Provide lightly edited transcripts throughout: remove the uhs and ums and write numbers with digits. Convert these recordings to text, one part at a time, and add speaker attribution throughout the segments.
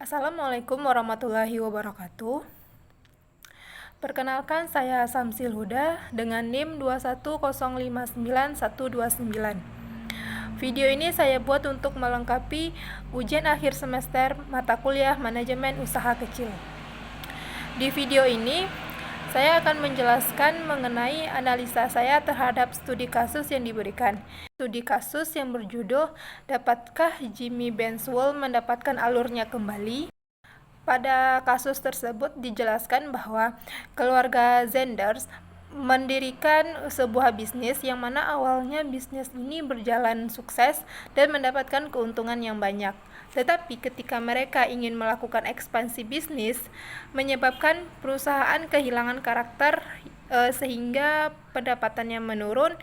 Speaker 1: Assalamualaikum warahmatullahi wabarakatuh. Perkenalkan, saya Samsil Huda dengan NIM 210591129. Video ini saya buat untuk melengkapi ujian akhir semester mata kuliah Manajemen Usaha Kecil. Di video ini, saya akan menjelaskan mengenai analisa saya terhadap studi kasus yang diberikan. Studi kasus yang berjudul "Dapatkah Jimmy Benswell mendapatkan alurnya kembali?" Pada kasus tersebut dijelaskan bahwa keluarga Zenders mendirikan sebuah bisnis yang mana awalnya bisnis ini berjalan sukses dan mendapatkan keuntungan yang banyak. Tetapi ketika mereka ingin melakukan ekspansi bisnis, menyebabkan perusahaan kehilangan karakter sehingga pendapatannya menurun,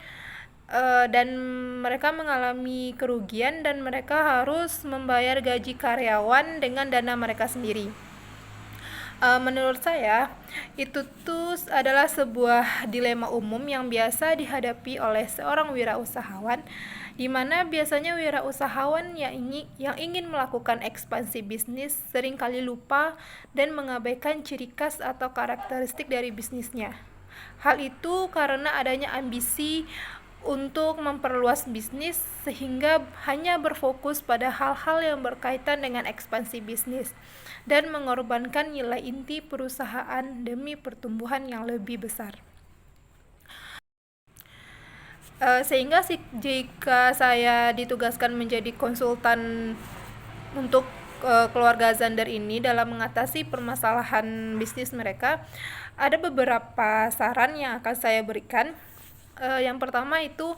Speaker 1: dan mereka mengalami kerugian dan mereka harus membayar gaji karyawan dengan dana mereka sendiri. Menurut saya, itu tuh adalah sebuah dilema umum yang biasa dihadapi oleh seorang wirausahawan, di mana biasanya wirausahawan yang ingin melakukan ekspansi bisnis seringkali lupa dan mengabaikan ciri khas atau karakteristik dari bisnisnya. Hal itu karena adanya ambisi untuk memperluas bisnis sehingga hanya berfokus pada hal-hal yang berkaitan dengan ekspansi bisnis dan mengorbankan nilai inti perusahaan demi pertumbuhan yang lebih besar. Sehingga jika saya ditugaskan menjadi konsultan untuk keluarga Zander ini dalam mengatasi permasalahan bisnis mereka, ada beberapa saran yang akan saya berikan. Yang pertama itu,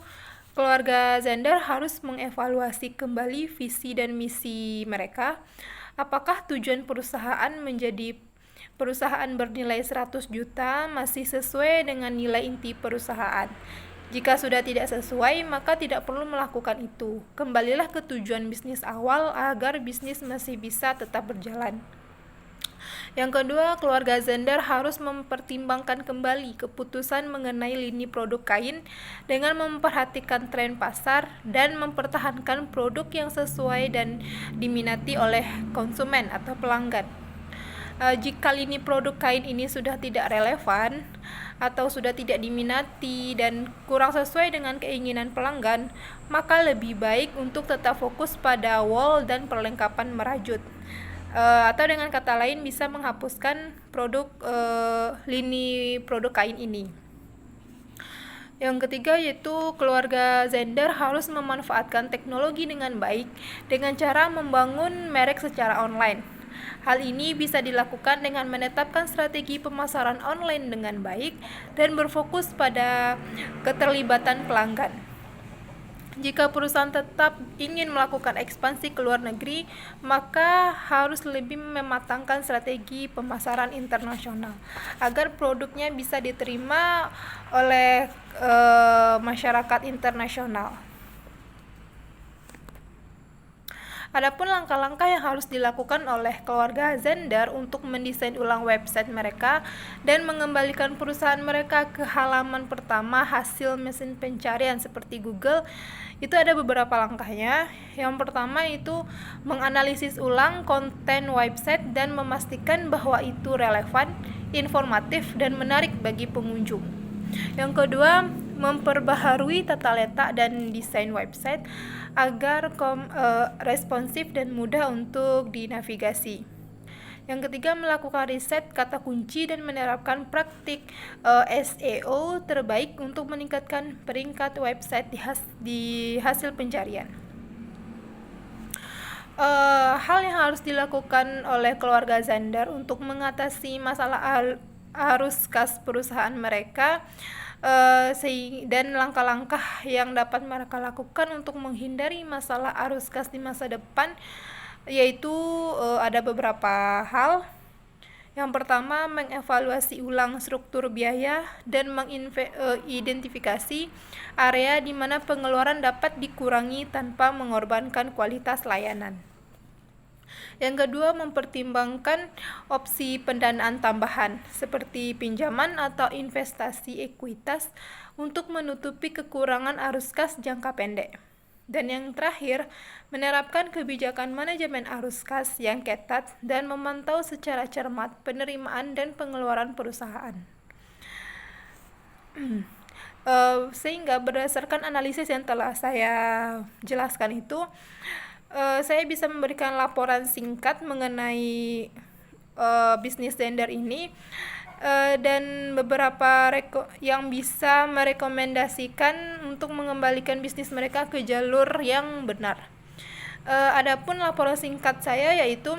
Speaker 1: keluarga Zander harus mengevaluasi kembali visi dan misi mereka. Apakah tujuan perusahaan menjadi perusahaan bernilai 100 juta masih sesuai dengan nilai inti perusahaan? Jika sudah tidak sesuai, maka tidak perlu melakukan itu. Kembalilah ke tujuan bisnis awal agar bisnis masih bisa tetap berjalan. Yang kedua, keluarga Zender harus mempertimbangkan kembali keputusan mengenai lini produk kain dengan memperhatikan tren pasar dan mempertahankan produk yang sesuai dan diminati oleh konsumen atau pelanggan. Jika lini produk kain ini sudah tidak relevan atau sudah tidak diminati dan kurang sesuai dengan keinginan pelanggan, maka lebih baik untuk tetap fokus pada wol dan perlengkapan merajut. Atau dengan kata lain bisa menghapuskan lini produk kain ini. Yang ketiga yaitu keluarga Zender harus memanfaatkan teknologi dengan baik dengan cara membangun merek secara online. Hal ini bisa dilakukan dengan menetapkan strategi pemasaran online dengan baik dan berfokus pada keterlibatan pelanggan. Jika perusahaan tetap ingin melakukan ekspansi ke luar negeri, maka harus lebih mematangkan strategi pemasaran internasional agar produknya bisa diterima oleh masyarakat internasional. Adapun langkah-langkah yang harus dilakukan oleh keluarga Zender untuk mendesain ulang website mereka dan mengembalikan perusahaan mereka ke halaman pertama hasil mesin pencarian seperti Google, itu ada beberapa langkahnya. Yang pertama itu menganalisis ulang konten website dan memastikan bahwa itu relevan, informatif, dan menarik bagi pengunjung. Yang kedua, memperbaharui tata letak dan desain website agar responsif dan mudah untuk dinavigasi. Yang ketiga, melakukan riset kata kunci dan menerapkan praktik SEO terbaik untuk meningkatkan peringkat website di hasil pencarian. Hal yang harus dilakukan oleh keluarga Zander untuk mengatasi masalah arus kas perusahaan mereka dan langkah-langkah yang dapat mereka lakukan untuk menghindari masalah arus kas di masa depan yaitu ada beberapa hal. Yang pertama, mengevaluasi ulang struktur biaya dan mengidentifikasi area di mana pengeluaran dapat dikurangi tanpa mengorbankan kualitas layanan. Yang kedua, mempertimbangkan opsi pendanaan tambahan seperti pinjaman atau investasi ekuitas untuk menutupi kekurangan arus kas jangka pendek. Dan yang terakhir, menerapkan kebijakan manajemen arus kas yang ketat dan memantau secara cermat penerimaan dan pengeluaran perusahaan. Sehingga berdasarkan analisis yang telah saya jelaskan itu, saya bisa memberikan laporan singkat mengenai bisnis zender ini, dan beberapa yang bisa merekomendasikan untuk mengembalikan bisnis mereka ke jalur yang benar. Adapun laporan singkat saya yaitu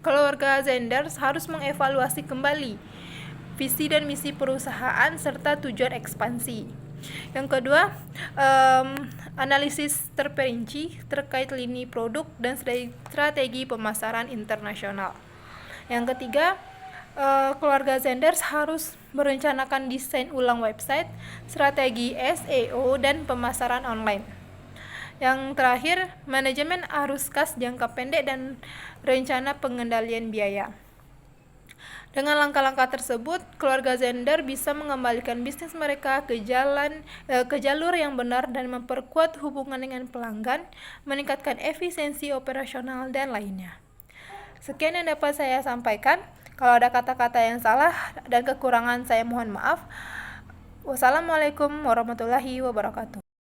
Speaker 1: keluarga zender harus mengevaluasi kembali visi dan misi perusahaan serta tujuan ekspansi. Yang kedua, analisis terperinci terkait lini produk dan strategi pemasaran internasional. Yang ketiga, keluarga zender harus merencanakan desain ulang website, strategi SEO, dan pemasaran online. Yang terakhir, manajemen arus kas jangka pendek dan rencana pengendalian biaya. Dengan langkah-langkah tersebut, keluarga zender bisa mengembalikan bisnis mereka ke jalur yang benar dan memperkuat hubungan dengan pelanggan, meningkatkan efisiensi operasional, dan lainnya. Sekian yang dapat saya sampaikan. Kalau ada kata-kata yang salah dan kekurangan, saya mohon maaf. Wassalamualaikum warahmatullahi wabarakatuh.